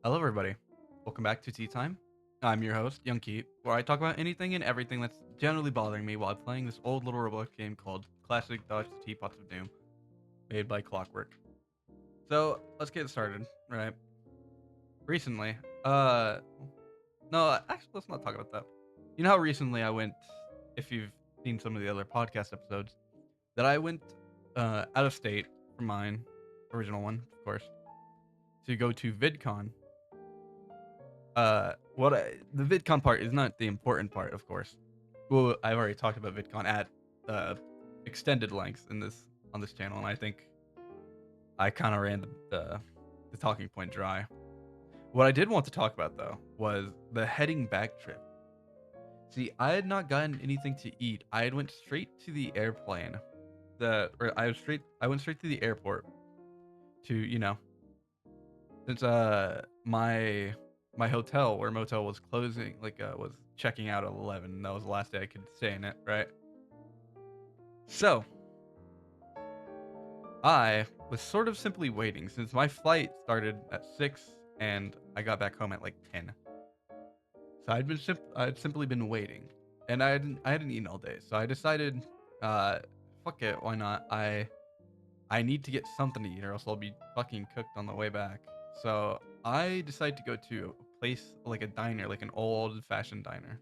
Hello, everybody. Welcome back to Tea Time. I'm your host, Young Keat, where I talk about anything and everything that's generally bothering me while playing this old little Roblox game called Classic Dodge the Teapots of Doom, made by Clockwork. So let's get started. Right. Recently, uh, no, actually, let's not talk about that. You know how recently I went, if you've seen some of the other podcast episodes, that I went out of state from mine, original one, of course, to go to VidCon. The VidCon part is not the important part, of course. Well, I've already talked about VidCon at uh, extended lengths in this on this channel, and I think I kind of ran the talking point dry. What I did want to talk about though was the heading back trip. See, I had not gotten anything to eat. I had went straight to the airplane. I went straight to the airport to since my hotel or motel was closing, was checking out at 11. That was the last day I could stay in it, right? So I was sort of simply waiting since my flight started at 6 and I got back home at like 10. So I'd simply been waiting, and I hadn't eaten all day. So I decided, uh, fuck it, why not? I need to get something to eat, or else I'll be fucking cooked on the way back. So I decided to go to a place like a diner, like an old-fashioned diner.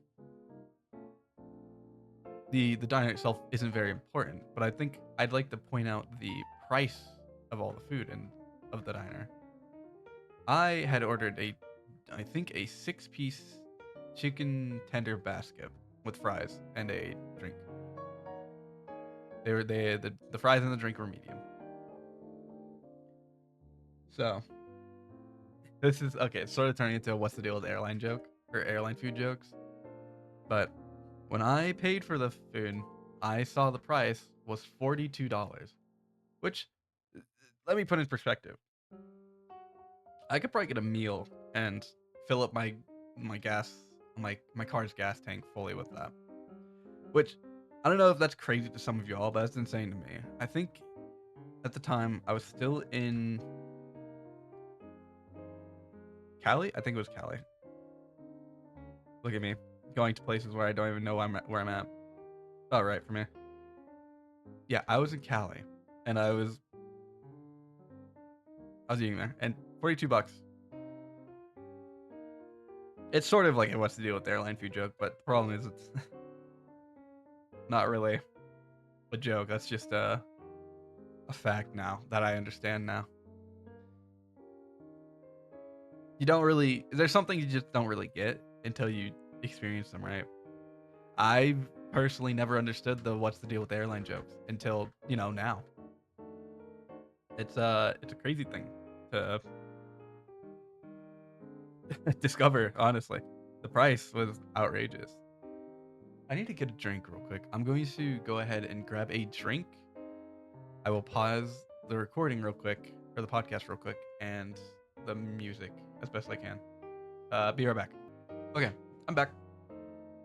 The diner itself isn't very important, but I think I'd like to point out the price of all the food and of the diner. I had ordered I think a six-piece chicken tender basket with fries and a drink. The fries and the drink were medium. So this is okay. It's sort of turning into a what's the deal with airline joke or airline food jokes. But when I paid for the food, I saw the price was $42, which let me put in perspective. I could probably get a meal and fill up my gas my car's gas tank fully with that. Which I don't know if that's crazy to some of y'all, but that's insane to me. I think at the time I was still in Cali. I think it was Cali. Look at me going to places where I don't even know where I'm at. About right for me. Yeah, I was in Cali, and I was eating there, and $42. It's sort of like what's the deal with the airline food joke, but the problem is it's not really a joke. That's just a fact now that I understand now. You don't really There's something you just don't really get until you experience them, right? I've personally never understood the what's the deal with airline jokes until, now. It's a crazy thing to discover, honestly. The price was outrageous. I need to get a drink real quick. I'm going to go ahead and grab a drink. I will pause the recording real quick, or the podcast real quick, and the music as best I can. Be right back. Okay, I'm back.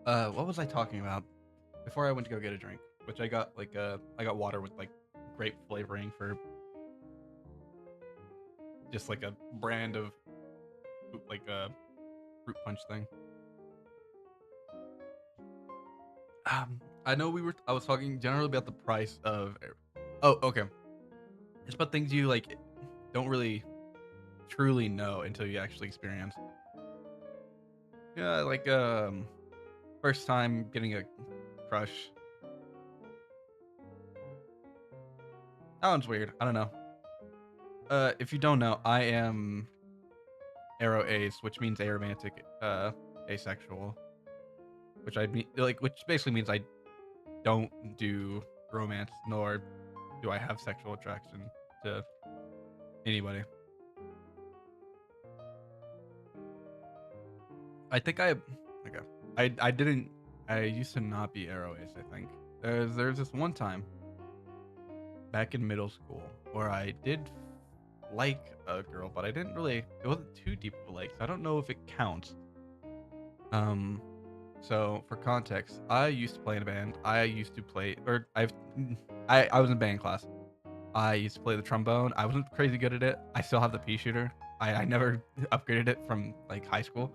What was I talking about before I went to go get a drink? Which I got water with like grape flavoring for just like a brand of like a fruit punch thing. I know I was talking generally about the price of. Oh, okay. It's about things you like don't really truly know until you actually experience. Yeah, like first time getting a crush. That one's weird. I don't know. If you don't know, I am aro ace, which means aromantic, asexual, which I mean, which basically means I don't do romance, nor do I have sexual attraction to anybody. I think okay. I didn't. I used to not be aro ace. I think there's this one time back in middle school where I did like a girl, but I didn't really. It wasn't too deep of a like. So I don't know if it counts. Um, so for context, I used to play in a band. I used to play, or I was in band class. I used to play the trombone. I wasn't crazy good at it. I still have the pea shooter. I never upgraded it from like high school.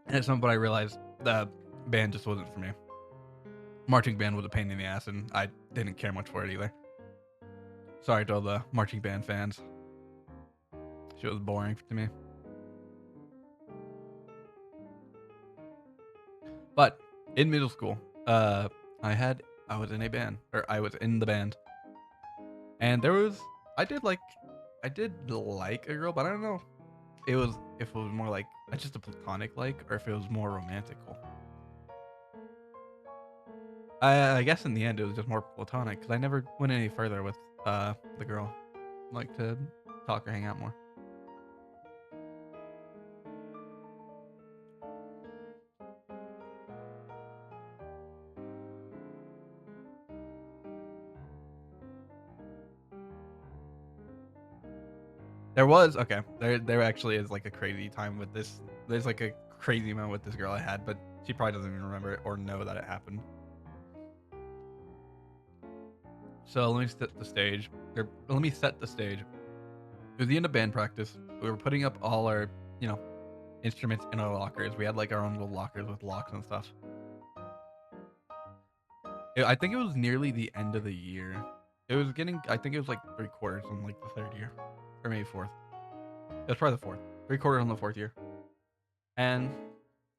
And at some point I realized the band just wasn't for me. Marching band was a pain in the ass, and I didn't care much for it either. Sorry to all the marching band fans. Shit was boring to me. But in middle school, I was in a band, or I was in the band, and I did like I did like a girl, but I don't know it was if it was more like just a platonic like, or if it was more romantical. I guess in the end it was just more platonic because I never went any further with the girl. Like to talk or hang out more. There was okay. There actually is like a crazy time with this. There's like a crazy moment with this girl I had, but she probably doesn't even remember it or know that it happened. So let me set the stage. Let me set the stage. It was the end of band practice. We were putting up all our, you know, instruments in our lockers. We had like our own little lockers with locks and stuff. I think it was nearly the end of the year. It was getting. I think it was like 3/4 on like the third year, or maybe fourth. It was probably the fourth. 3/4 on the fourth year. And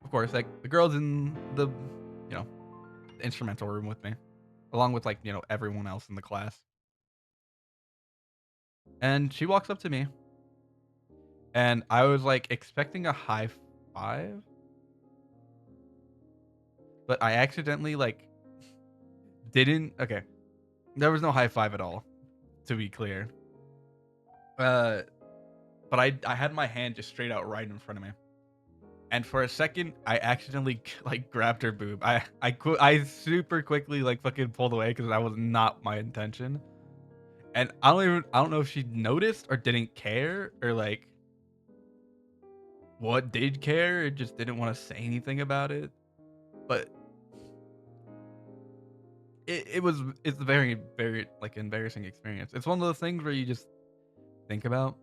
of course, like the girls in the, you know, the instrumental room with me, along with like everyone else in the class. And she walks up to me, and I was like expecting a high five, but I accidentally like didn't. Okay, there was no high five at all, to be clear. Uh, but I had my hand just straight out right in front of me. And for a second, I accidentally like grabbed her boob. I super quickly like fucking pulled away because that was not my intention. And I don't know if she noticed or didn't care or like what did care or just didn't want to say anything about it. But it's a very like embarrassing experience. It's one of those things where you just think about.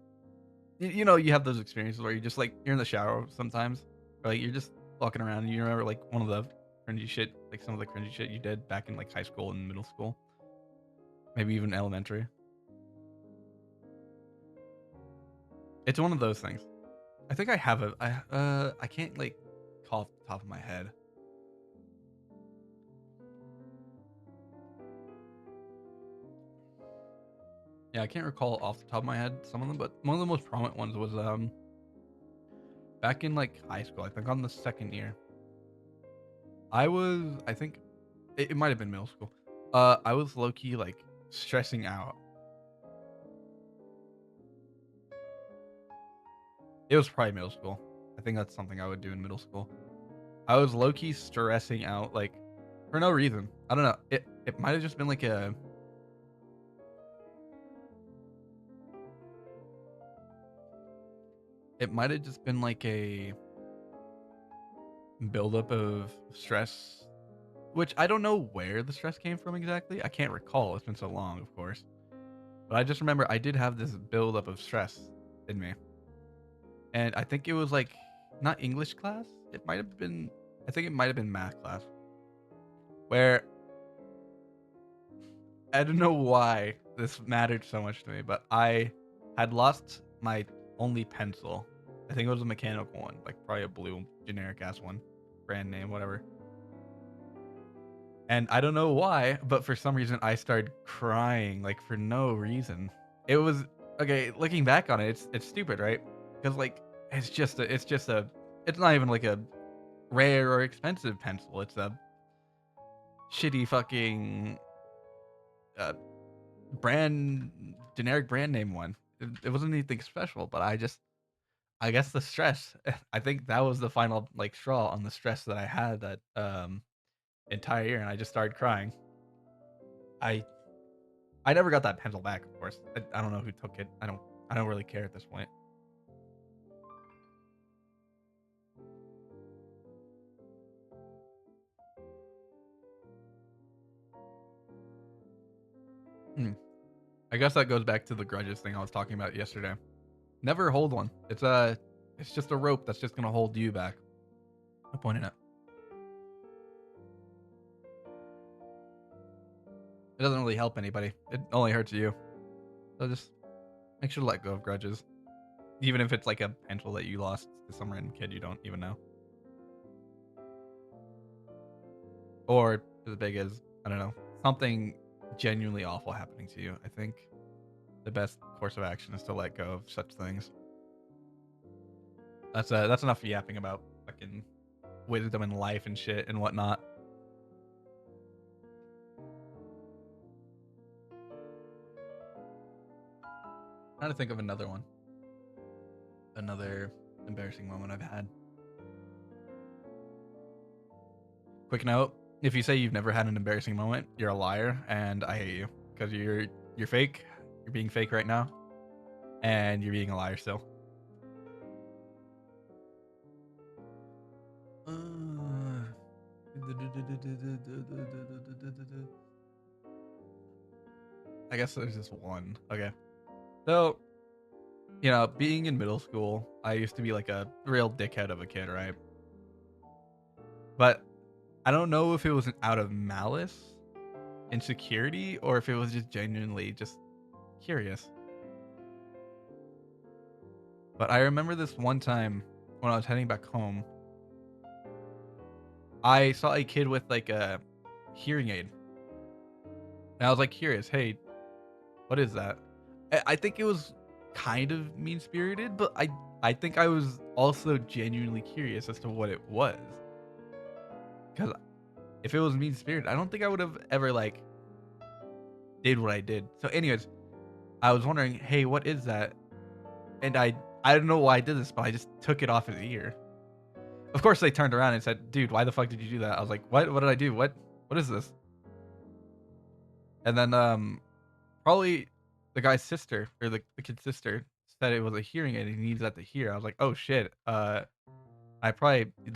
You have those experiences where you just like you're in the shower sometimes, or like you're just walking around and you remember like one of the cringy shit, like some of the cringy shit you did back in like high school and middle school, maybe even elementary. It's one of those things. I think I have I can't like call off the top of my head. Yeah, I can't recall off the top of my head some of them, but one of the most prominent ones was back in like high school. I think on the second year. I think it might have been middle school. I was low key like stressing out. It was probably middle school. I think that's something I would do in middle school. I was low key stressing out like for no reason. I don't know. It might have just been like a it might have just been like a buildup of stress, which I don't know where the stress came from exactly. I can't recall. It's been so long, of course. But I just remember I did have this buildup of stress in me. And I think it was like not English class. It might have been I think it might have been math class where I don't know why this mattered so much to me, but I had lost my only pencil. I think it was a mechanical one, like probably a blue generic ass one, brand name, whatever. And I don't know why, but for some reason I started crying like for no reason. It was okay, looking back on it, it's stupid, right? Cuz like it's not even like a rare or expensive pencil. It's a shitty fucking uh, brand generic brand name one. It wasn't anything special, but I guess the stress. I think that was the final like straw on the stress that I had that entire year, and I just started crying. I I never got that pencil back, of course. I don't know who took it. I don't really care at this point. Hmm. I guess that goes back to the grudges thing I was talking about yesterday. Never hold one. It's just a rope that's just gonna hold you back. I pointed out. It doesn't really help anybody. It only hurts you. So just make sure to let go of grudges, even if it's like a pencil that you lost to some random kid you don't even know, or as big as I don't know something genuinely awful happening to you. I think the best course of action is to let go of such things. That's enough yapping about fucking wisdom and life and shit and whatnot. Trying to think of another one. Another embarrassing moment I've had. Quick note: if you say you've never had an embarrassing moment, you're a liar, and I hate you because you're fake. You're being fake right now, and you're being a liar still. I guess there's just one. Okay. So, being in middle school, I used to be like a real dickhead of a kid, right? But I don't know if it was out of malice, insecurity, or if it was just genuinely just curious. But I remember this one time when I was heading back home, I saw a kid with like a hearing aid. And I was like curious, hey, what is that? I think it was kind of mean spirited, but I think I was also genuinely curious as to what it was. Because if it was mean spirited, I don't think I would have ever like did what I did. So, anyways, I was wondering, hey, what is that? And I don't know why I did this, but I just took it off his ear. Of course, they turned around and said, "Dude, why the fuck did you do that?" I was like, "What? What did I do? What is this?" And then probably the guy's sister or the kid's sister said it was a hearing aid and he needs that to hear. I was like, "Oh shit." They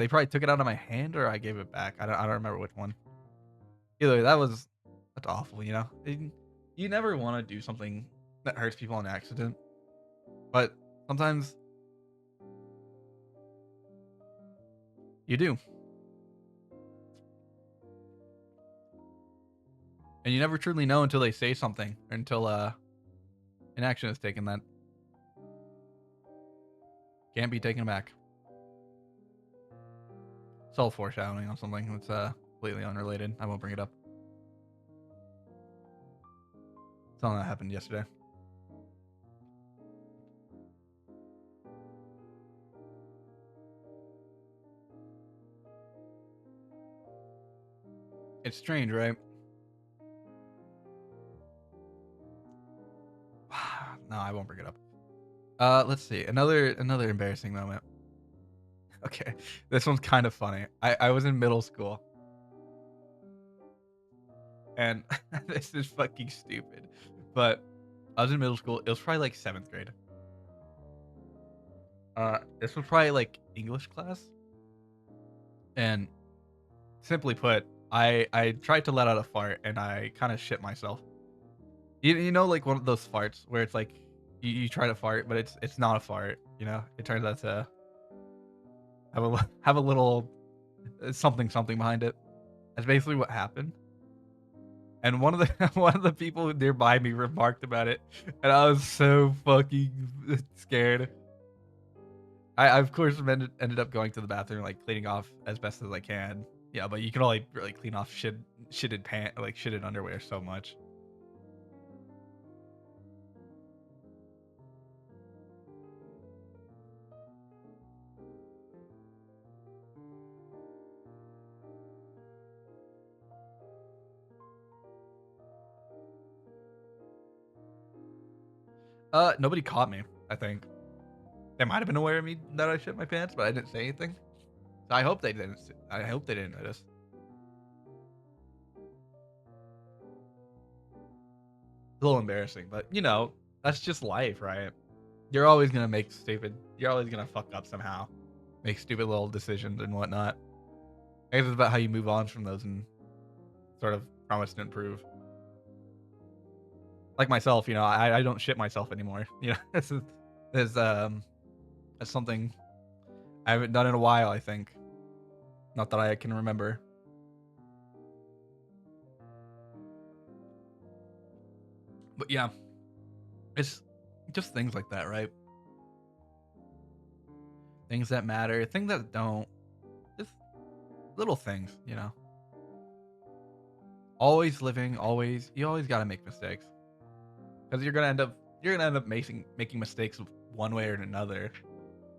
probably took it out of my hand or I gave it back. I don't remember which one. Either way, that's awful. You never want to do something that hurts people on accident, but sometimes you do, and you never truly know until they say something, or until an action is taken that can't be taken back. It's all foreshadowing on something that's completely unrelated. I won't bring it up. Something that happened yesterday. It's strange, right? No, I won't bring it up. Let's see. Another embarrassing moment. Okay, this one's kind of funny. I was in middle school, and this is fucking stupid, but I was in middle school. It was probably like 7th grade. This was probably like English class, and simply put, I tried to let out a fart, and I kind of shit myself. You know, like one of those farts where it's like you try to fart, but it's not a fart. It turns out to have a little something something behind it. That's basically what happened. And one of the one of the people nearby me remarked about it, and I was so fucking scared. I of course ended up going to the bathroom, like cleaning off as best as I can. Yeah, but you can only really clean off shitted pant like shitted underwear so much. Nobody caught me. I think they might have been aware of me that I shit my pants, but I didn't say anything. So I hope they didn't. I hope they didn't notice. A little embarrassing, but that's just life, right? You're always gonna make stupid. You're always gonna fuck up somehow, make stupid little decisions and whatnot. I guess it's about how you move on from those and sort of promise to improve. like myself, I don't shit myself anymore. This is that's something I haven't done in a while. I think not that I can remember. But yeah, it's just things like that, right? Things that matter, things that don't. Just little things. Always living, always you always got to make mistakes because you're gonna end up making mistakes one way or another.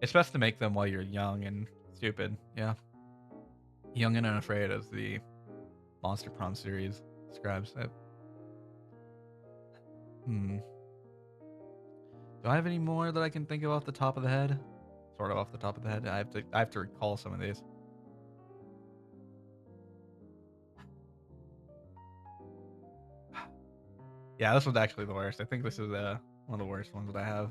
It's best to make them while you're young and stupid. Yeah, young and unafraid, as the Monster Prom series describes it. Hmm. Do I have any more that I can think of off the top of the head? Sort of off the top of the head. I have to recall some of these. Yeah, this one's actually the worst. I think this is one of the worst ones that I have.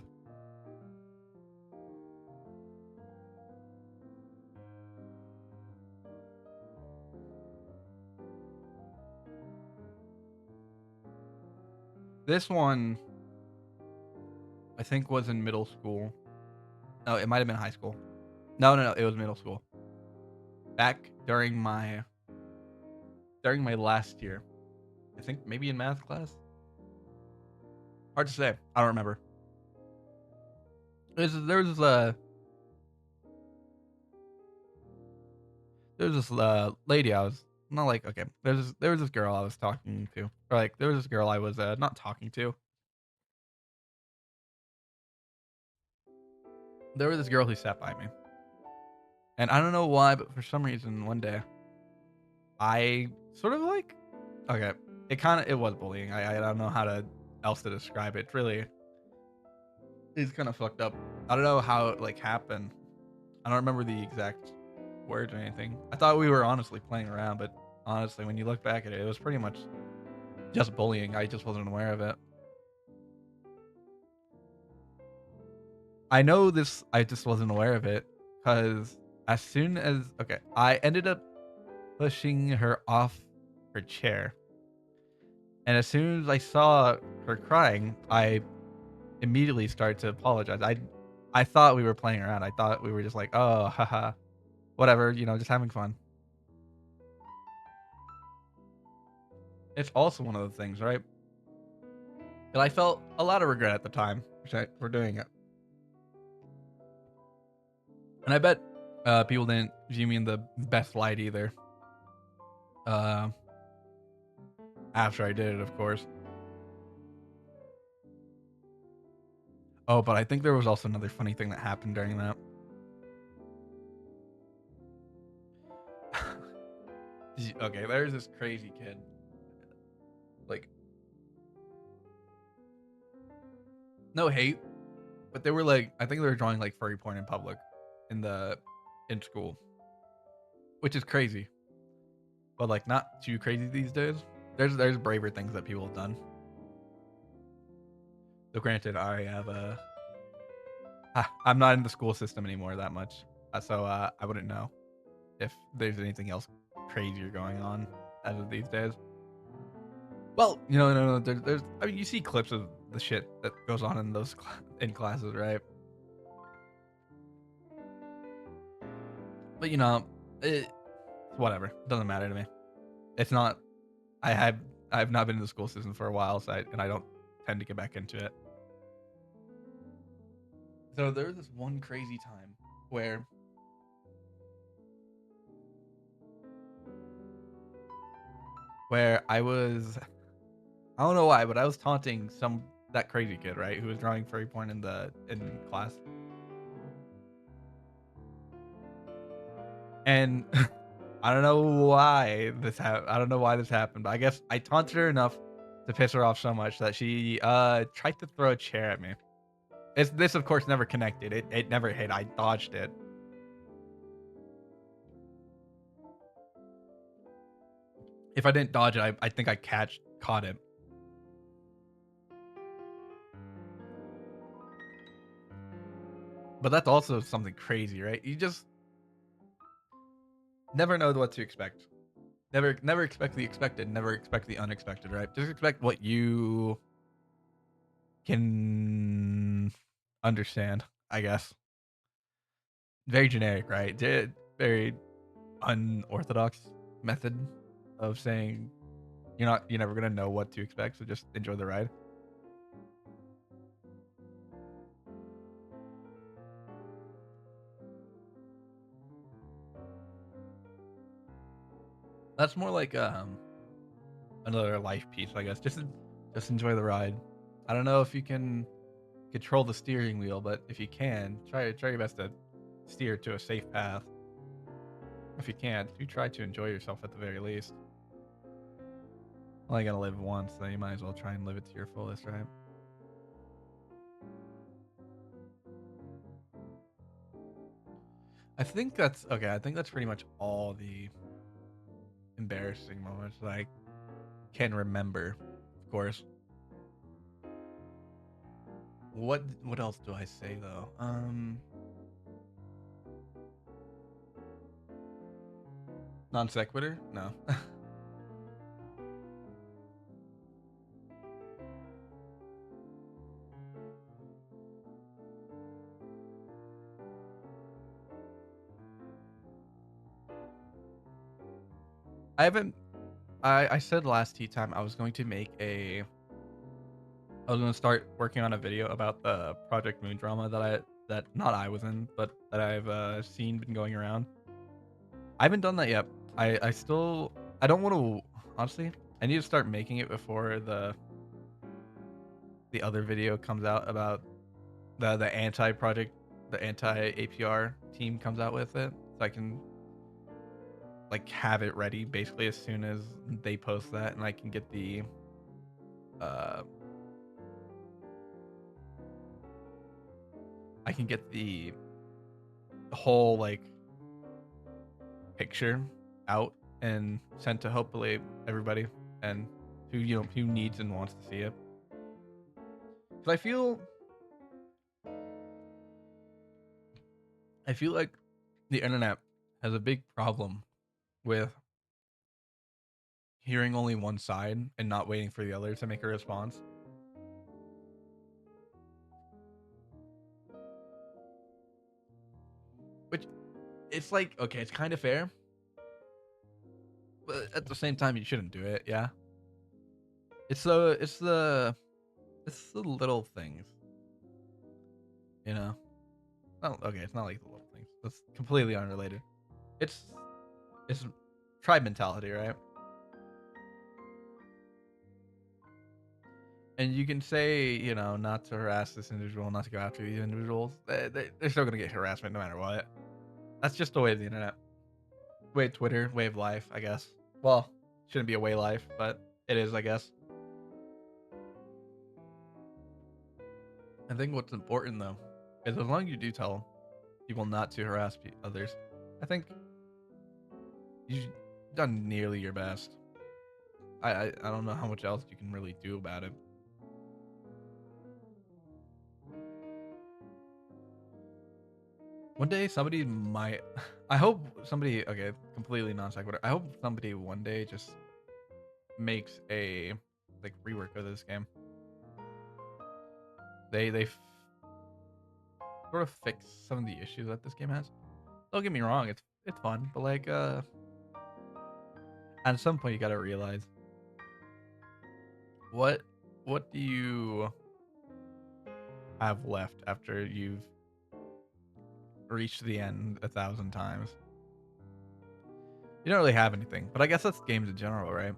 This one I think was in middle school. No, it might have been high school. No, no, no, it was middle school. Back during my last year. I think maybe in math class. Hard to say. I don't remember. There was this lady I was not like okay. There was this girl I was talking to. Or like there was this girl I was not talking to. There was this girl who sat by me. And I don't know why, but for some reason one day I sort of like okay. It was bullying. I don't know how to else to describe it. Really, it's kind of fucked up. I don't know how it like happened. I don't remember the exact words or anything. I thought we were honestly playing around, but honestly, when you look back at it, it was pretty much just bullying. I just wasn't aware of it. I know this. I just wasn't aware of it because as soon as okay, I ended up pushing her off her chair, and as soon as I saw her crying, I immediately started to apologize. I thought we were playing around. I thought we were just like, oh, haha, whatever, just having fun. It's also one of the things, right? And I felt a lot of regret at the time for doing it. And I bet people didn't view me in the best light either. Uh, After I did it, of course. Oh, but I think there was also another funny thing that happened during that. Okay, there's this crazy kid. Like, no hate, but they were like, I think they were drawing like furry porn in public, in the in school, which is crazy, but like not too crazy these days. There's braver things that people have done. So granted, I'm not in the school system anymore that much, so I wouldn't know if there's anything else crazier going on as of these days. Well, no, no. There's. I mean, you see clips of the shit that goes on in those in classes, right? But it, whatever. It doesn't matter to me. It's not. I have. I've not been in the school system for a while, and I don't tend to get back into it. So there was this one crazy time where I was. I don't know why, but I was taunting that crazy kid, right, who was drawing furry porn in class, and I don't know why I don't know why this happened, but I guess I taunted her enough to piss her off so much that she tried to throw a chair at me. This of course never connected. It never hit. I dodged it. If I didn't dodge it, I think I caught it. But that's also something crazy, right? You just never know what to expect. Never expect the expected. Never expect the unexpected, right? Just expect what you can understand, I guess. Very generic, right? Very unorthodox method of saying you're never gonna know what to expect, so just enjoy the ride. That's more like another life piece, I guess. Just enjoy the ride. I don't know if you can control the steering wheel, but if you can, try your best to steer to a safe path. If you can't, do try to enjoy yourself at the very least. Only gonna live once, so you might as well try and live it to your fullest, right? I think that's okay. I think that's pretty much all the embarrassing moments that I can remember. Of course. What else do I say though? Non sequitur? No. I haven't. I said last tea time I was going to make a. I was going to start working on a video about the Project Moon drama that not I was in, but that I've seen been going around. I haven't done that yet. I still I don't want to honestly. I need to start making it before the other video comes out about the anti project, the anti APR team comes out with it, so I can like have it ready basically as soon as they post that, and I can get the uh I can get the whole like picture out and sent to hopefully everybody and who needs and wants to see it. Because I feel like the internet has a big problem with hearing only one side and not waiting for the other to make a response. Which it's like okay, it's kind of fair, but at the same time, you shouldn't do it. Yeah, it's the little things, you know. Oh, okay, it's not like the little things. That's completely unrelated. It's it's tribe mentality, right? And you can say, not to harass this individual, not to go after these individuals. They're still gonna get harassment no matter what. That's just the way of the internet. Way of Twitter, way of life, I guess. Well, shouldn't be a way of life, but it is, I guess. I think what's important though is as long as you do tell people not to harass others, I think you've done nearly your best. I don't know how much else you can really do about it. One day somebody might. I hope somebody. Okay, completely non sequitur. I hope somebody one day just makes a like rework of this game. They sort of fix some of the issues that this game has. Don't get me wrong, it's fun, but like at some point you gotta realize what what do you have left after you've reached the end 1,000 times. You don't really have anything, but I guess that's games in general, right?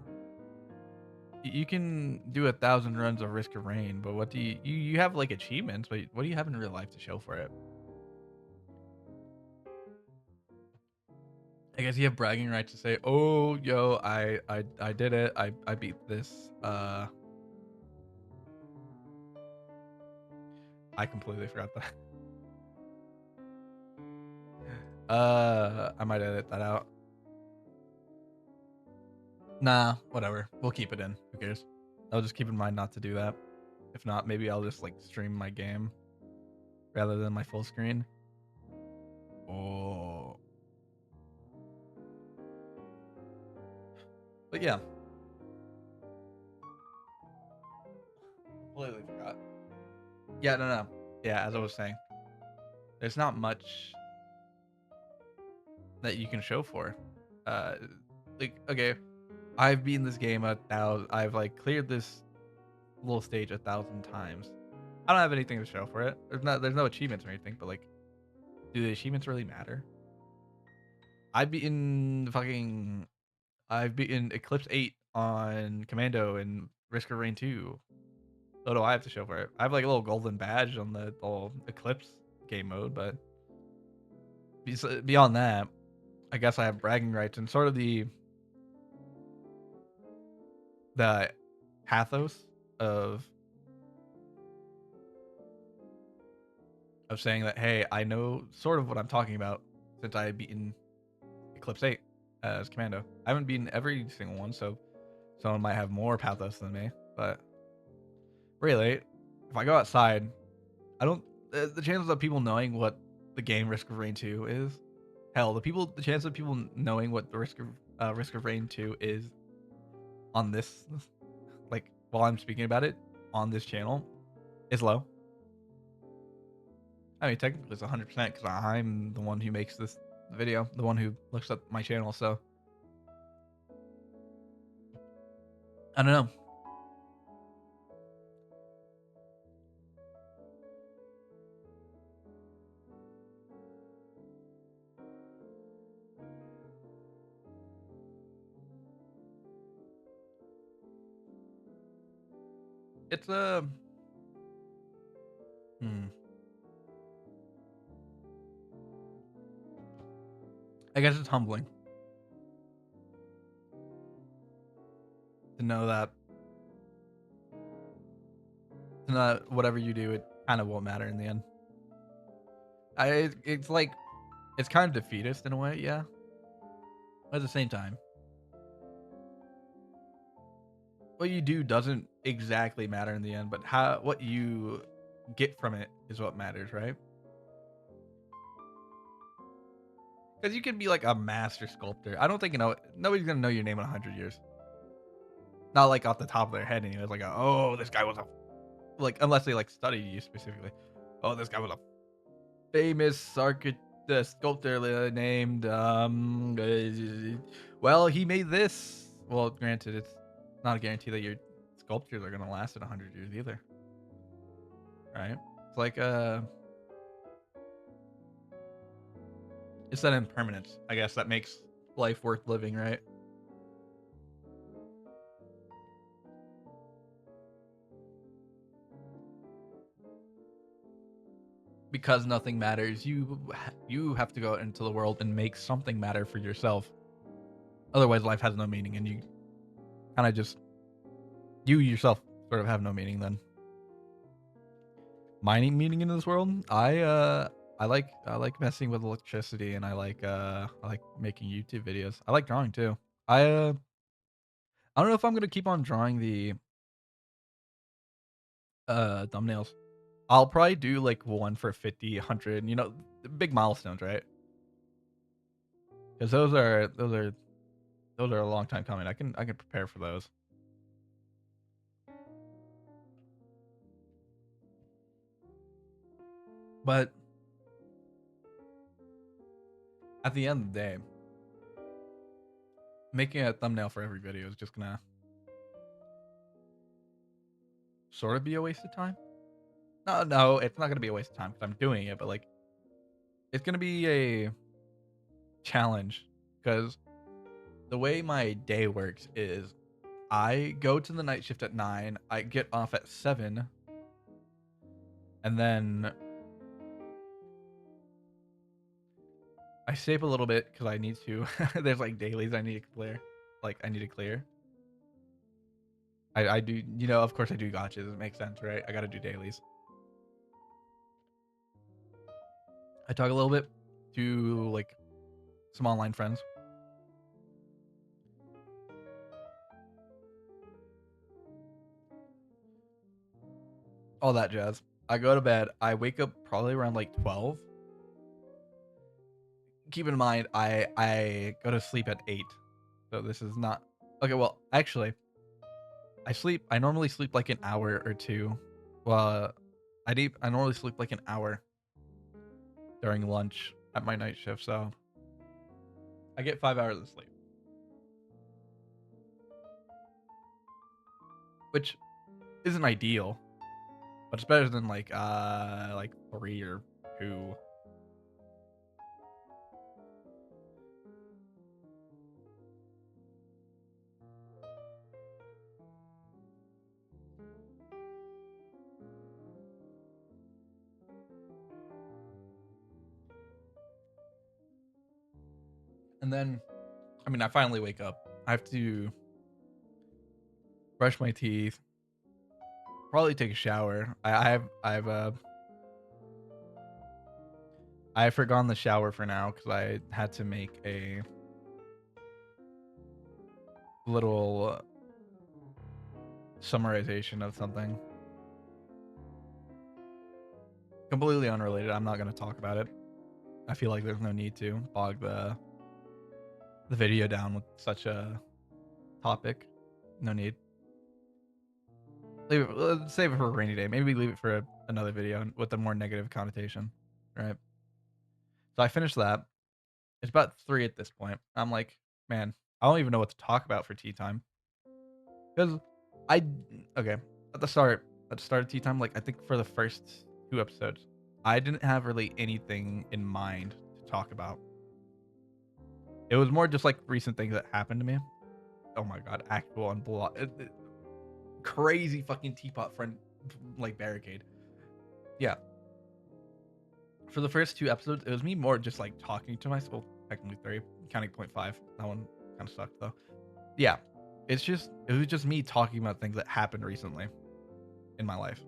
You can do 1,000 runs of Risk of Rain, but what do you have like achievements, but what do you have in real life to show for it? I guess you have bragging rights to say, "Oh, yo, I did it. I beat this." I completely forgot that. I might edit that out. Nah, whatever. We'll keep it in. Who cares? I'll just keep in mind not to do that. If not, maybe I'll just like stream my game rather than my full screen. Oh, but yeah, completely forgot. Yeah, no. Yeah, as I was saying, there's not much that you can show for. Uh, like, okay, I've beaten this game 1,000. I've like cleared this little stage 1,000 times. I don't have anything to show for it. There's no achievements or anything. But like, do the achievements really matter? I've beaten fucking. I've beaten Eclipse 8 on Commando and Risk of Rain 2. What do I have to show for it? I have like a little golden badge on the little Eclipse game mode, but beyond that, I guess I have bragging rights and sort of the pathos of saying that, hey, I know sort of what I'm talking about since I have beaten Eclipse 8 as Commando. I haven't beaten every single one, so someone might have more pathos than me. But really, if I go outside, I don't. The chances of people knowing what the game Risk of Rain 2 is, hell, the chance of people knowing what the Risk of Rain 2 is on this, like while I'm speaking about it on this channel, is low. I mean, technically it's 100% because I'm the one who makes this video, the one who looks up my channel. So I don't know. It's a hmm. I guess it's humbling to know that whatever you do, it kind of won't matter in the end. It's like it's kind of defeatist in a way, yeah. But at the same time, what you do doesn't exactly matter in the end, but what you get from it is what matters, right? Because you can be like a master sculptor. I don't think nobody's gonna know your name in 100 years. Not like off the top of their head, anyways. Like, oh, this guy was a like, unless they like studied you specifically. Oh, this guy was a famous sculptor named well, he made this. Well, granted, it's not a guarantee that your sculptures are gonna last in 100 years either, right? It's like it's that impermanence, I guess, that makes life worth living, right? Because nothing matters, you have to go out into the world and make something matter for yourself. Otherwise, life has no meaning, and you kind of just you yourself sort of have no meaning then. Mining meaning in this world, I like messing with electricity, and I like making YouTube videos. I like drawing too. I don't know if I'm gonna keep on drawing the thumbnails. I'll probably do like one for 50, 100, the big milestones, right? Because those are a long time coming. I can prepare for those. But at the end of the day, making a thumbnail for every video is just gonna sort of be a waste of time. No, it's not gonna be a waste of time because I'm doing it, but like it's gonna be a challenge because the way my day works is I go to the night shift at 9, I get off at 7, and then I stay up a little bit because I need to. There's like dailies I need to clear. Like I need to clear. I do, of course I do gotchas. It makes sense, right? I gotta do dailies. I talk a little bit to like some online friends. All that jazz. I go to bed. I wake up probably around like 12. Keep in mind, I go to sleep at 8. So this is not okay. Well, actually, I normally sleep like an hour or two. Well, I normally sleep like an hour during lunch at my night shift, so I get 5 hours of sleep, which isn't ideal, but it's better than like 3 or 2. And then, I mean, I finally wake up. I have to brush my teeth, probably take a shower. I have forgone the shower for now because I had to make a little summarization of something completely unrelated. I'm not going to talk about it. I feel like there's no need to bog the video down with such a topic. No need. Save it for a rainy day. Maybe leave it for another video with a more negative connotation. Right. So I finished that. It's about 3 at this point. I'm like, man, I don't even know what to talk about for tea time. Because I okay at the start of tea time, like I think for the first 2 episodes, I didn't have really anything in mind to talk about. It was more just like recent things that happened to me. Oh my god, actual unblock, crazy fucking teapot friend like barricade. Yeah, for the first 2 episodes, it was me more just like talking to myself. Well, technically 3, counting point 5. That one kind of sucked though. Yeah, it was just me talking about things that happened recently in my life.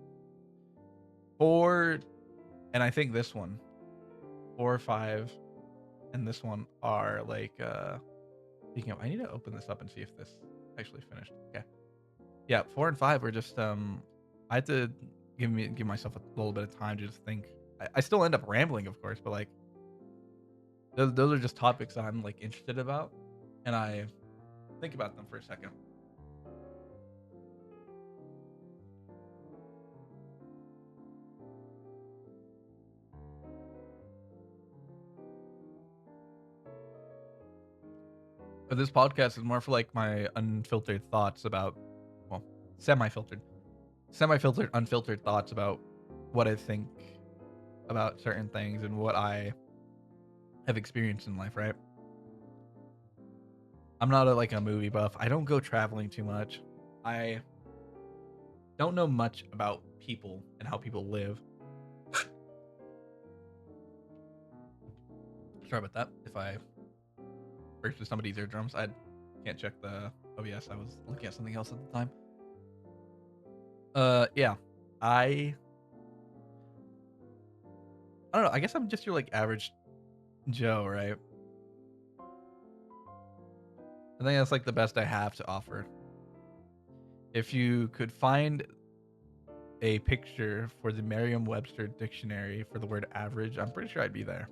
4, and I think this one, 4 or 5, and this one are like speaking of, I need to open this up and see if this actually finished. Okay. Yeah, 4 and 5 were just I had to give myself a little bit of time to just think. I still end up rambling, of course, but like those are just topics that I'm like interested about, and I think about them for a second. But this podcast is more for like my unfiltered thoughts about, well, semi-filtered, semi-filtered, unfiltered thoughts about what I think about certain things and what I have experienced in life. Right? I'm not like a movie buff. I don't go traveling too much. I don't know much about people and how people live. Sorry about that. If I burst with somebody's eardrums, I can't check the OBS. I was looking at something else at the time. Yeah. I I don't know. I guess I'm just your like average Joe, right? I think that's like the best I have to offer. If you could find a picture for the Merriam-Webster dictionary for the word average, I'm pretty sure I'd be there.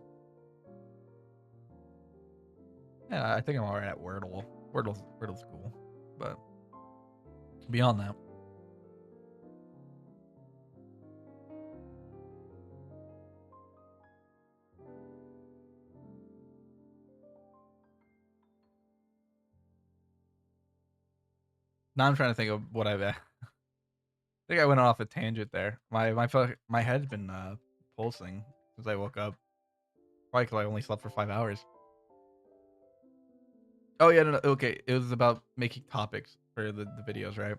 Yeah, I think I'm alright at Wordle. Wordle's cool, but beyond that, now I'm trying to think of what I've. I think I went off a tangent there. My head's been pulsing since I woke up. Probably because I only slept for 5 hours. Oh yeah, no, no, okay. It was about making topics for the videos, right?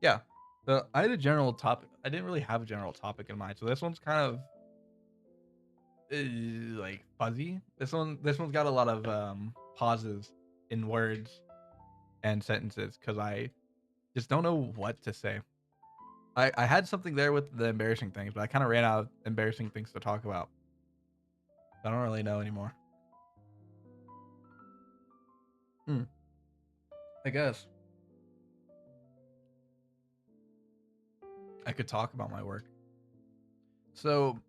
Yeah. So I had a general topic. I didn't really have a general topic in mind. So this one's kind of like fuzzy. This one's got a lot of pauses in words and sentences because I just don't know what to say. I had something there with the embarrassing things, but I kind of ran out of embarrassing things to talk about. I don't really know anymore. Hmm. I guess I could talk about my work. So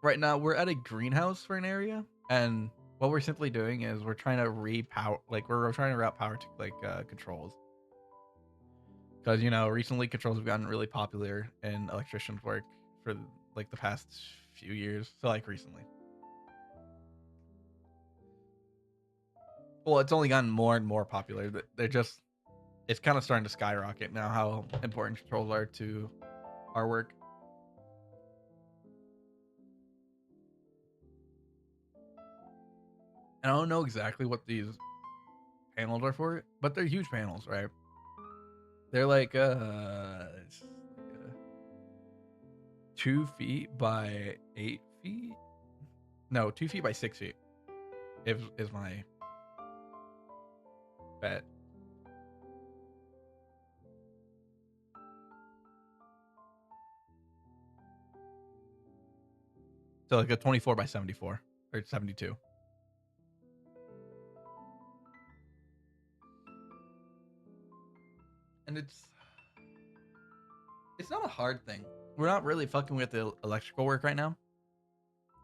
right now we're at a greenhouse for an area, and what we're simply doing is we're trying to repower, like we're trying to route power to like controls, because recently controls have gotten really popular in electricians work for like the past few years. So like recently. Well, it's only gotten more and more popular. They're just it's kind of starting to skyrocket now how important controls are to our work. And I don't know exactly what these panels are for, but they're huge panels, right? They're like 2 feet by 8 feet. No, 2 feet by 6 feet. Is my bet. So like a 24 by 74 or 72. And it's not a hard thing. We're not really fucking with the electrical work right now.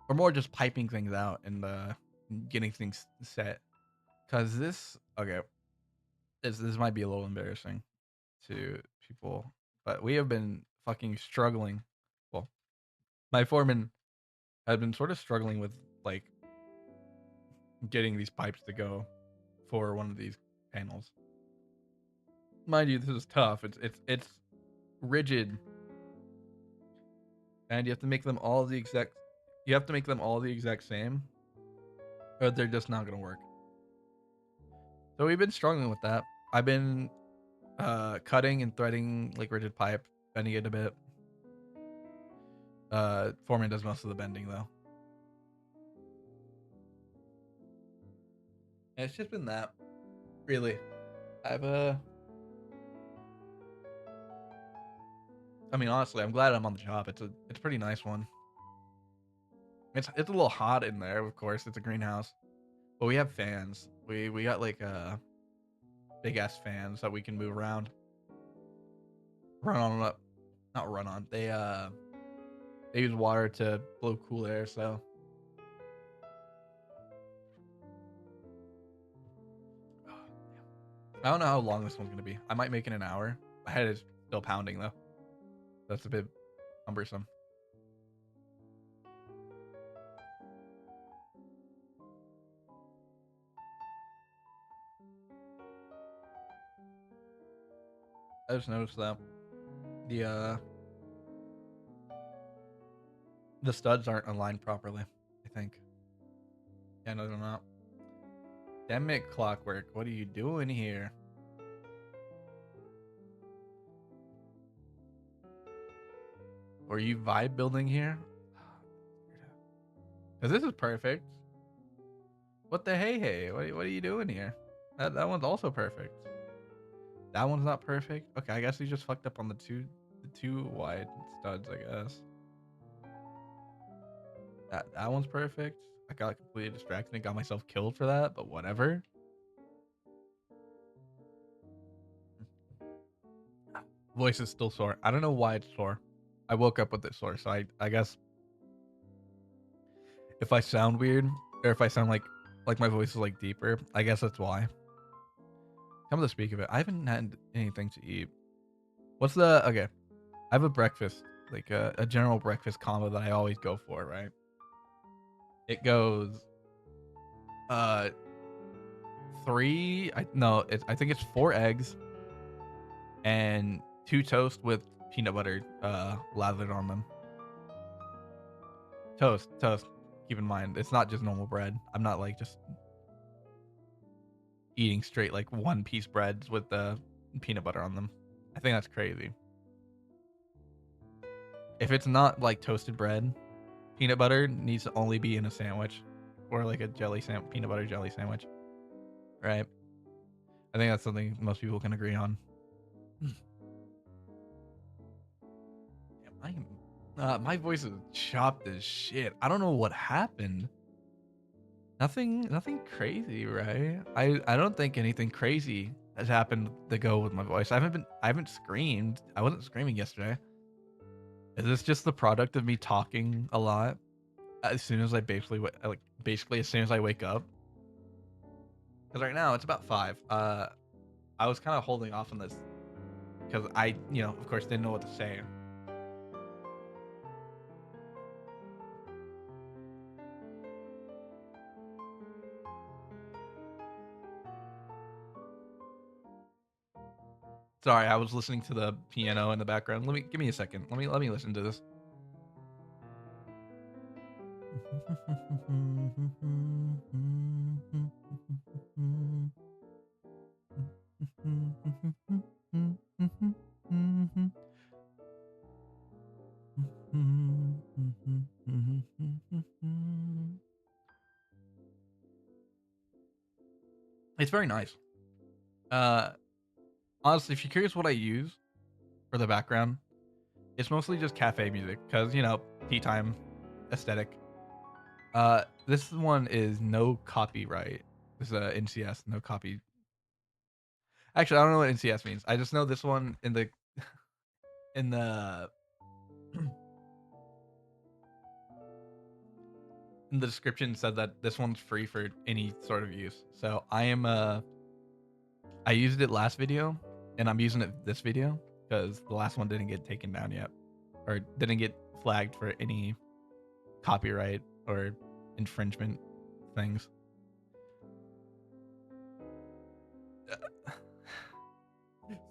We're more just piping things out and getting things set. Cause this this might be a little embarrassing to people, but we have been fucking struggling. Well, my foreman had been sort of struggling with like getting these pipes to go for one of these panels. Mind you, this is tough. It's rigid, and you have to make them all the exact. You have to make them all the exact same, or they're just not gonna work. So we've been struggling with that. I've been cutting and threading like rigid pipe, bending it a bit. Foreman does most of the bending though. And it's just been that, really. I've I mean, honestly, I'm glad I'm on the job. It's a pretty nice one. It's a little hot in there, of course. It's a greenhouse, but we have fans. We got like big ass fans that we can move around, run on and up, not run on. They use water to blow cool air. So I don't know how long this one's gonna be. I might make it an hour. My head is still pounding though. That's a bit cumbersome. I just noticed that the uh the studs aren't aligned properly. I think. Yeah, no, they're not. Damn it, Clockwork! What are you doing here? Were you vibe building here? Cause this is perfect. What the hey? What are you doing here? That one's also perfect. That one's not perfect. Okay, I guess he just fucked up on the two wide studs. I guess that one's perfect. I got completely distracted and got myself killed for that, but whatever. Voice is still sore. I don't know why it's sore. I woke up with it sore, so I guess if I sound weird or if I sound like my voice is like deeper, I guess that's why. Come to speak of it, I haven't had anything to eat. What's the okay? I have a breakfast, like a general breakfast combo that I always go for, right? It goes uh three I no, I think it's 4 eggs and 2 toast with peanut butter lathered on them. Toast. Keep in mind, it's not just normal bread. I'm not like just eating straight like one piece breads with the peanut butter on them. I think that's crazy. If it's not like toasted bread, peanut butter needs to only be in a sandwich or like a peanut butter jelly sandwich. Right? I think that's something most people can agree on. My voice is chopped as shit. I don't know what happened. Nothing crazy, right? I don't think anything crazy has happened to go with my voice. I haven't screamed. I wasn't screaming yesterday. Is this just the product of me talking a lot as soon as I basically as soon as I wake up? Because right now it's about 5. I was kind of holding off on this because I, of course, didn't know what to say. Sorry, I was listening to the piano in the background. Give me a second. Let me listen to this. It's very nice. Uh, Honestly, if you're curious what I use for the background, it's mostly just cafe music because tea time aesthetic. This one is no copyright. This is a NCS, no copy. Actually, I don't know what NCS means. I just know this one in the in the description said that this one's free for any sort of use. So I used it last video, and I'm using it this video because the last one didn't get taken down yet, or didn't get flagged for any copyright or infringement things.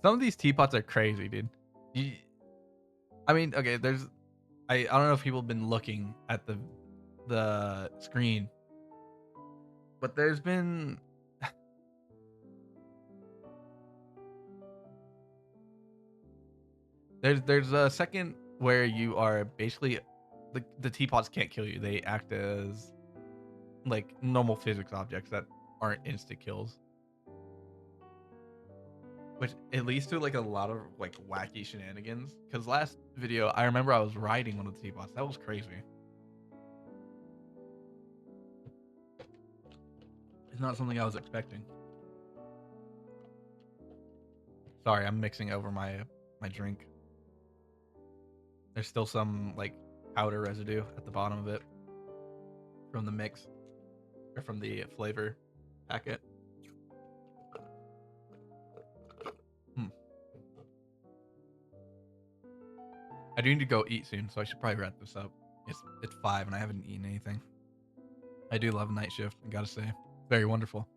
Some of these teapots are crazy, dude. You, I mean, okay, I don't know if people have been looking at the screen, but there's a second where you are basically the teapots can't kill you. They act as like normal physics objects that aren't insta kills. Which it leads to like a lot of like wacky shenanigans. Cause last video I remember I was riding one of the teapots. That was crazy. It's not something I was expecting. Sorry, I'm mixing over my drink. There's still some like powder residue at the bottom of it from the mix or from the flavor packet. I do need to go eat soon, so I should probably wrap this up. It's 5 and I haven't eaten anything. I do love night shift, I gotta say. Very wonderful.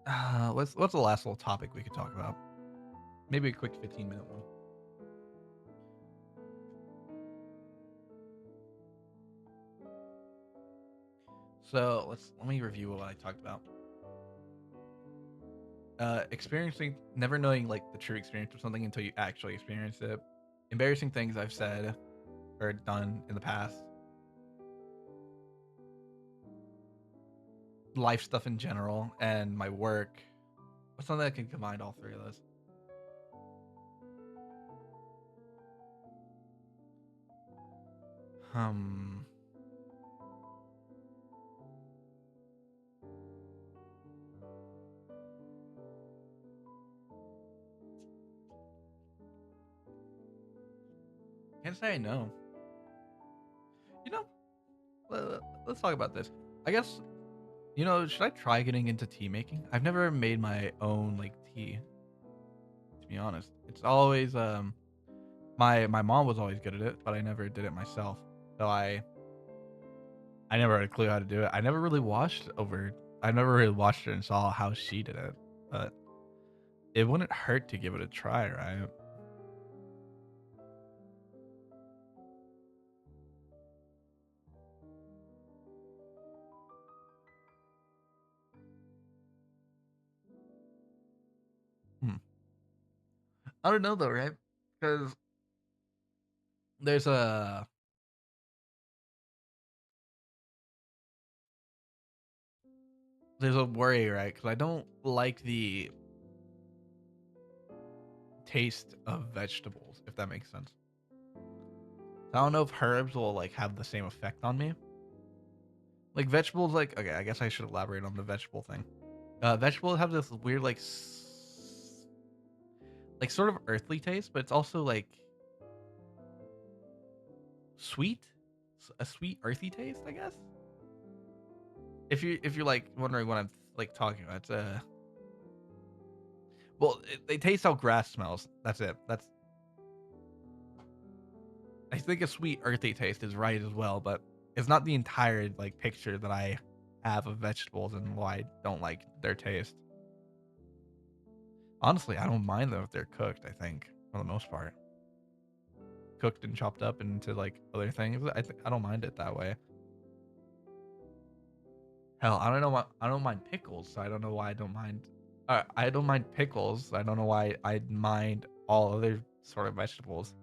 What's the last little topic we could talk about? Maybe a quick 15-minute one. So let me review what I talked about. Experiencing, never knowing like the true experience of something until you actually experience it. Embarrassing things I've said or done in the past. Life stuff in general and my work. What's something that can combine all three of those? Um, can't say I know. You know, let's talk about this. I guess should I try getting into tea making? I've never made my own like tea. To be honest, it's always my mom was always good at it, but I never did it myself. So I never had a clue how to do it. I never really watched her and saw how she did it, but it wouldn't hurt to give it a try, right? Hmm. I don't know though, right? Because there's a there's a worry, right? Because I don't like the taste of vegetables, if that makes sense. I don't know if herbs will like have the same effect on me. Like vegetables, like okay, I guess I should elaborate on the vegetable thing. Vegetables have this weird like sort of earthly taste, but it's also like sweet, a sweet earthy taste, I guess. If you're like wondering what I'm like talking about, it's well, they taste how grass smells. That's it. I think a sweet earthy taste is right as well, but it's not the entire like picture that I have of vegetables and why I don't like their taste. Honestly, I don't mind them if they're cooked, I think, for the most part. Cooked and chopped up into, like, other things. I don't mind it that way. Hell, I don't mind pickles, so I don't know why I don't mind I don't mind pickles. I don't know why I'd mind all other sort of vegetables.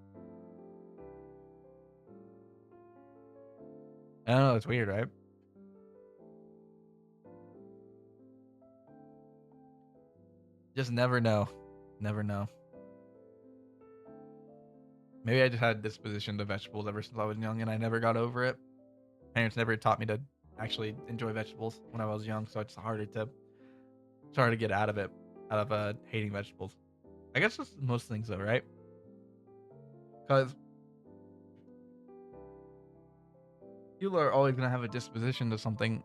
I don't know, it's weird, right? Just never know. Never know. Maybe I just had a disposition to vegetables ever since I was young and I never got over it. Parents never taught me to actually enjoy vegetables when I was young, so it's harder to get out of it, out of hating vegetables. I guess that's most things though, right? Because people are always gonna have a disposition to something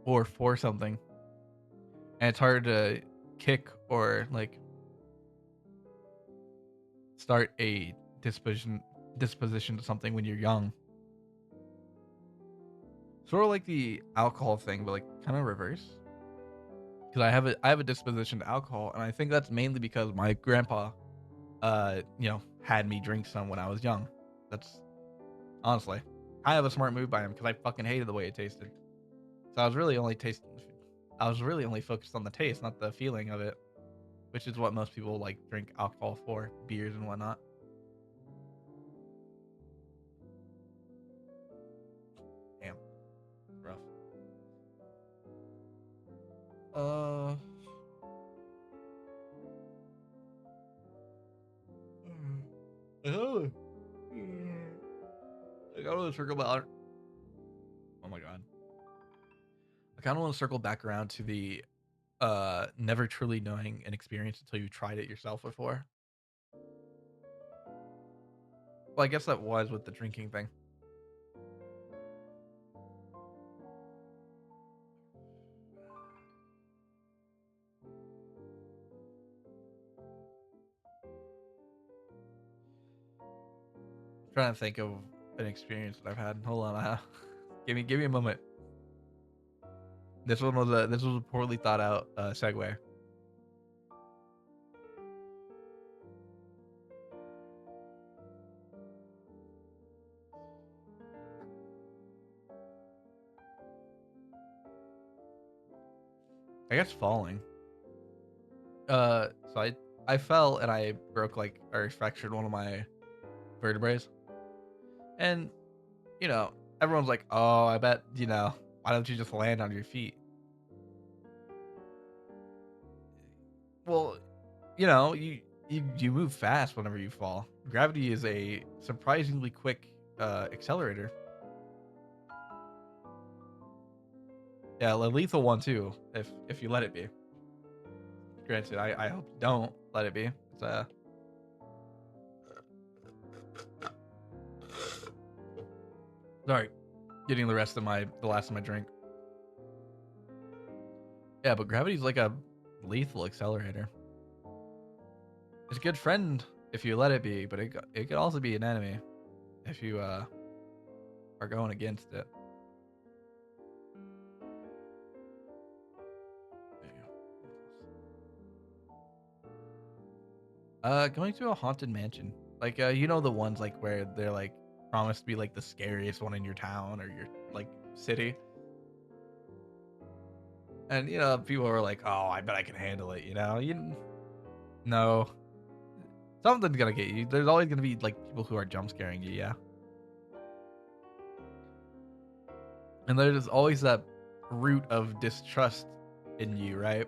or for something, and it's hard to kick or like start a disposition to something when you're young. Sort of like the alcohol thing, but like kind of reverse. Because I have a disposition to alcohol, and I think that's mainly because my grandpa, had me drink some when I was young. That's honestly, I have a smart move by him because I fucking hated the way it tasted. So I was really only focused on the taste, not the feeling of it, which is what most people like drink alcohol for, beers and whatnot. Damn, rough. Uh, oh, I gotta circle back. Oh my god, I kind of want to circle back around to the never truly knowing an experience until you tried it yourself before. Well, I guess that was with the drinking thing. I'm trying to think of an experience that I've had. Hold on, give me a moment. This was a poorly thought out segue. I guess falling. So I fell and I broke like or fractured one of my vertebrae, and you know everyone's like, oh, I bet why don't you just land on your feet? Well, you move fast whenever you fall. Gravity is a surprisingly quick accelerator. Yeah, a lethal one too, if you let it be. Granted, I hope you don't let it be. It's sorry, getting the last of my drink. Yeah, but gravity's like a lethal accelerator. It's a good friend if you let it be, but it could also be an enemy if you are going against it. There you go. Going to a haunted mansion, like the ones like where they're like promised to be like the scariest one in your town or your like city, and people are like, oh, I bet I can handle it. No, something's gonna get you. There's always gonna be like people who are jump scaring you, yeah. And there's always that root of distrust in you, right?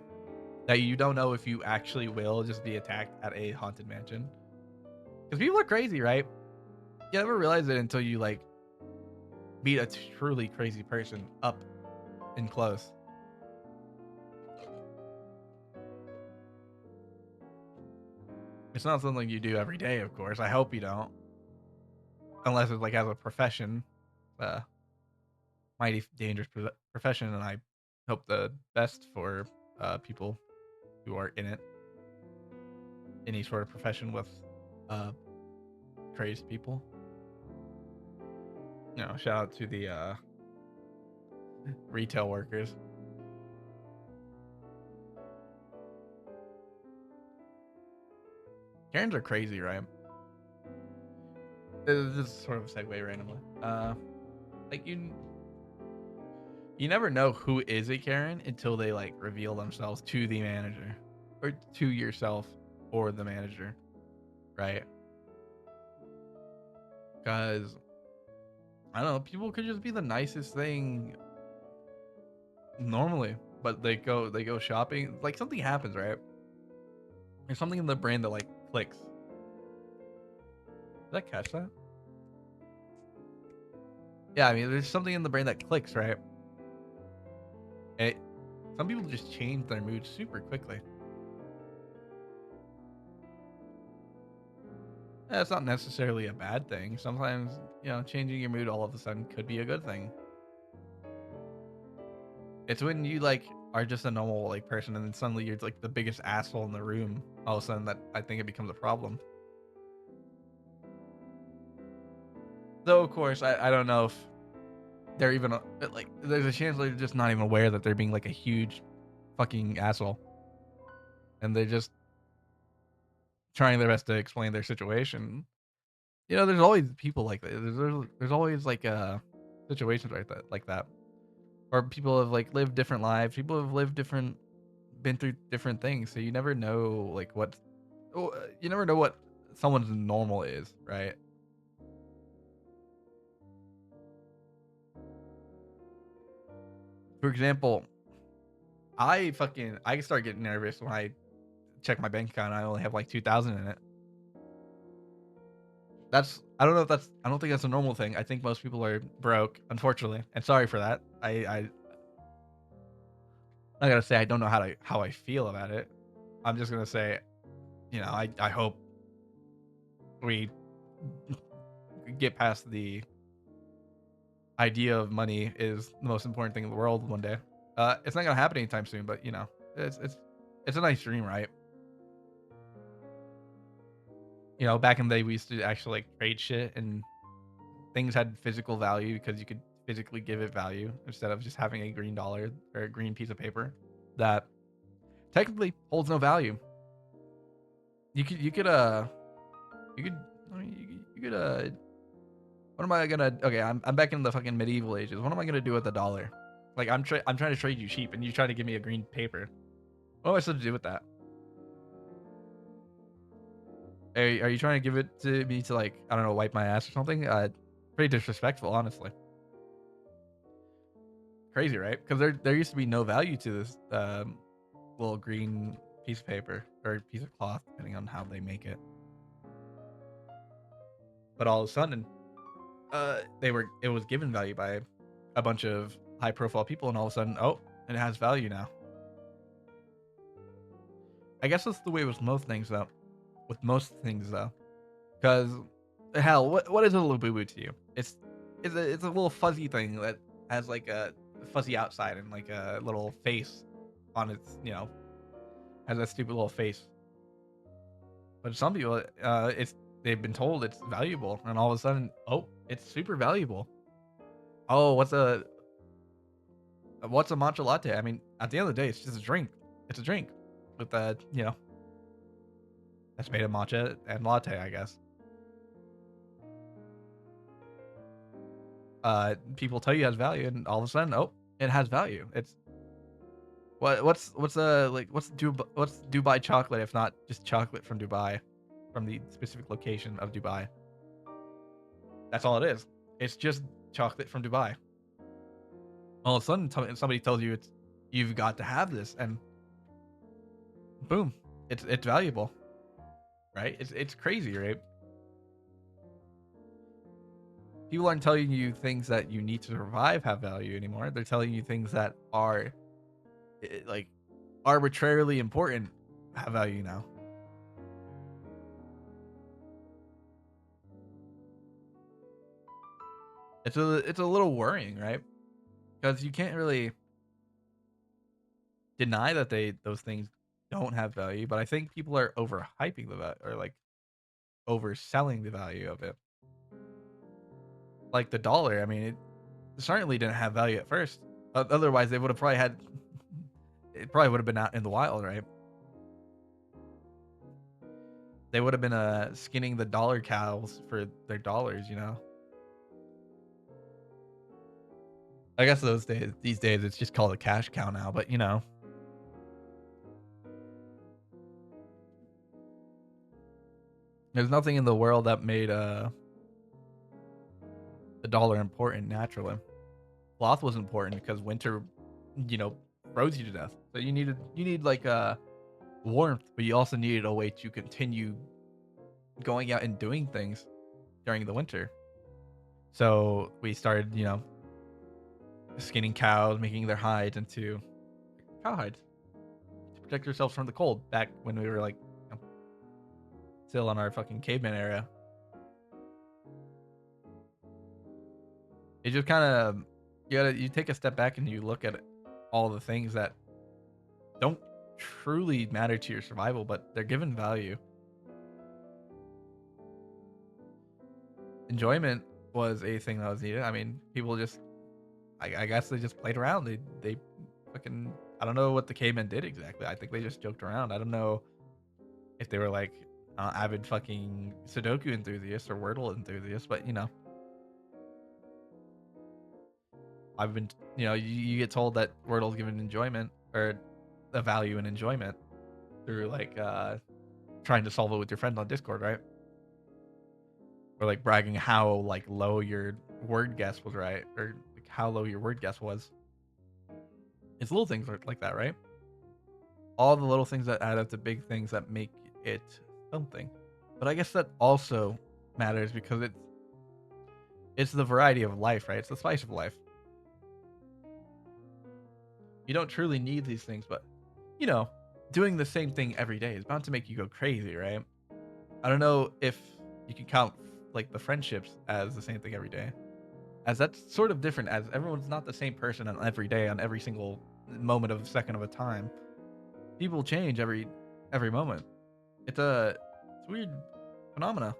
That you don't know if you actually will just be attacked at a haunted mansion. Because people are crazy, right? You never realize it until you like meet a truly crazy person up and close. It's not something you do every day, of course. I hope you don't, unless it's like as a profession, uh, mighty dangerous profession, and I hope the best for people who are in it, any sort of profession with uh, crazed people. Shout out to the retail workers. Karens are crazy, right? This is sort of a segue randomly. Like you never know who is a Karen until they like reveal themselves to the manager or to yourself or the manager, right? Because I don't know, people could just be the nicest thing normally, but they go shopping, like something happens, right? There's something in the brain that like clicks. Did I catch that? Yeah, I mean, there's something in the brain that clicks, right? And some people just change their mood super quickly. That's not necessarily a bad thing. Sometimes, changing your mood all of a sudden could be a good thing. It's when you like are just a normal like person and then suddenly you're like the biggest asshole in the room. All of a sudden, that I think it becomes a problem. Though, of course, I don't know if they're even like. There's a chance they're just not even aware that they're being like a huge fucking asshole, and they're just trying their best to explain their situation. There's always people like that. There's always like situations like that, or people have like lived different lives. People have lived different, been through different things. So you never know like you never know what someone's normal is, right? For example, I start getting nervous when I check my bank account and I only have like 2,000 in it. I don't know if I don't think that's a normal thing. I think most people are broke, unfortunately, and sorry for that. I gotta say I don't know how I feel about it. I'm just gonna say, I hope we get past the idea of money is the most important thing in the world one day. It's not gonna happen anytime soon, but it's a nice dream, right? Back in the day we used to actually like trade shit and things had physical value because you could physically give it value instead of just having a green dollar or a green piece of paper that technically holds no value. You could I mean, you could what am I gonna okay, I'm back in the fucking medieval ages. What am I gonna do with a dollar? Like I'm trying to trade you cheap and you try to give me a green paper. What am I supposed to do with that? Are you trying to give it to me to like, I don't know, wipe my ass or something? Pretty disrespectful, honestly. Crazy, right? Because there used to be no value to this little green piece of paper or piece of cloth, depending on how they make it. But all of a sudden, it was given value by a bunch of high profile people, and all of a sudden, oh, it has value now. I guess that's the way with most things, though. With most things, though, because hell, what is a little boo boo to you? It's a little fuzzy thing that has like a fuzzy outside and like a little face on its, has a stupid little face. But some people, they've been told it's valuable, and all of a sudden, oh, it's super valuable. Oh, what's a matcha latte? I mean, at the end of the day, it's just a drink. It's a drink with that's made of matcha and latte, I guess. People tell you it has value, and all of a sudden, oh, it has value. It's what's Dubai chocolate if not just chocolate from Dubai, from the specific location of Dubai? That's all it is. It's just chocolate from Dubai. All of a sudden, somebody tells you you've got to have this, and boom, it's valuable, right? It's crazy, right? People aren't telling you things that you need to survive have value anymore. They're telling you things that are like arbitrarily important have value now. It's a little worrying, right? Because you can't really deny that those things don't have value, but I think people are overhyping the value or like overselling the value of it. Like the dollar, I mean, it certainly didn't have value at first. Otherwise, they would have probably had it probably would have been out in the wild, right? They would have been skinning the dollar cows for their dollars, you know. I guess these days it's just called a cash cow now, but you know, there's nothing in the world that made the dollar important naturally. Cloth was important because winter, you know, froze you to death. So you need like warmth, but you also needed a way to continue going out and doing things during the winter. So we started, you know, skinning cows, making their hides into cowhides to protect ourselves from the cold. Back when we were like, you know, still on our fucking caveman era, it just kind of you take a step back and you look at all the things that don't truly matter to your survival, but they're given value. Enjoyment was a thing that was needed. I mean, people just, I guess they just played around. They fucking, I don't know what the cavemen did exactly. I think they just joked around. I don't know if they were like avid fucking Sudoku enthusiasts or Wordle enthusiasts, but you know, I've been, you know, you get told that Wordle's given enjoyment or a value in enjoyment through like trying to solve it with your friends on Discord, right? Or like bragging how like low your word guess was, right? Or like how low your word guess was. It's little things like that, right? All the little things that add up to big things that make it something. But I guess that also matters because it's the variety of life, right? It's the spice of life. You don't truly need these things, but you know, doing the same thing every day is bound to make you go crazy, right? I don't know if you can count like the friendships as the same thing every day, as that's sort of different. As everyone's not the same person on every day, on every single moment of a second of a time. People change every moment. It's a weird phenomena.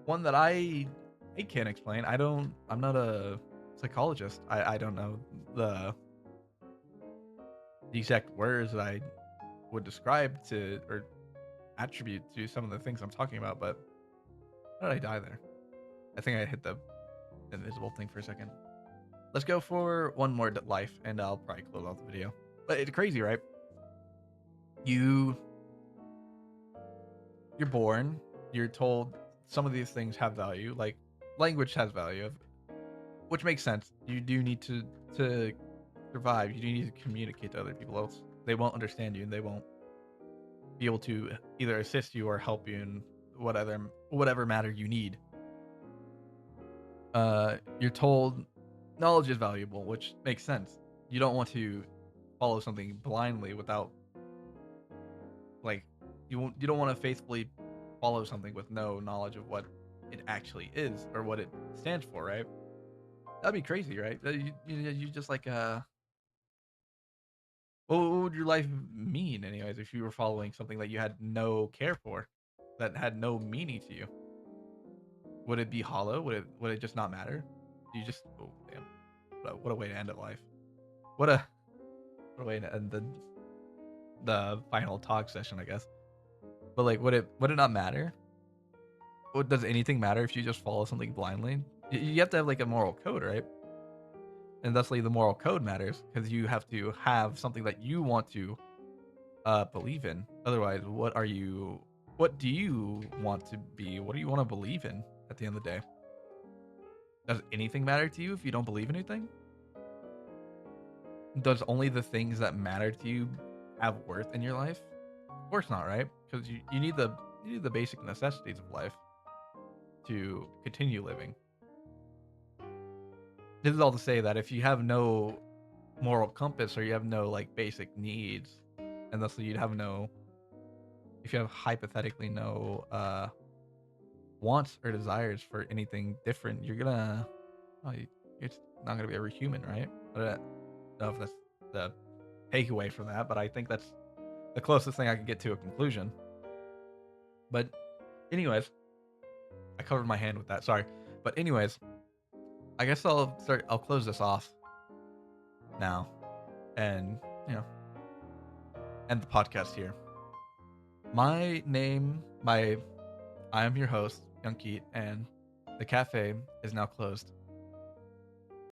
One that I can't explain. I'm not a psychologist. I don't know the exact words that I would describe to or attribute to some of the things I'm talking about, but how did I die there? I think I hit the invisible thing for a second. Let's go for one more life, and I'll probably close out the video. But it's crazy, right? You you're born, you're told some of these things have value, like language has value, which makes sense. You do need to survive. You do need to communicate to other people, else they won't understand you and they won't be able to either assist you or help you in whatever matter you need. You're told knowledge is valuable, which makes sense. You don't want to follow something blindly without like you don't want to faithfully follow something with no knowledge of what it actually is or what it stands for, right? That'd be crazy, right? You just like what would your life mean anyways if you were following something that you had no care for, that had no meaning to you? Would it be hollow? Would it just not matter? You just oh damn, what a way to end a life. What a what a way to end the final talk session, I guess. But like, would it not matter? What does anything matter if you just follow something blindly? You have to have like a moral code, right? And thusly, the moral code matters because you have to have something that you want to believe in. Otherwise, what do you want to be? What do you want to believe in at the end of the day? Does anything matter to you if you don't believe anything? Does only the things that matter to you have worth in your life? Of course not, right? Because you need the basic necessities of life to continue living. This is all to say that if you have no moral compass or you have no like basic needs, and thus you'd have no, if you have hypothetically no wants or desires for anything different, you're gonna, oh, you're just not gonna be ever human, right? But I don't know if that's the takeaway from that, but I think that's the closest thing I can get to a conclusion. But anyways, I covered my hand with that. Sorry. But anyways, I guess I'll close this off now. And, you know, end the podcast here. My name, I am your host, Young Keat, and the cafe is now closed.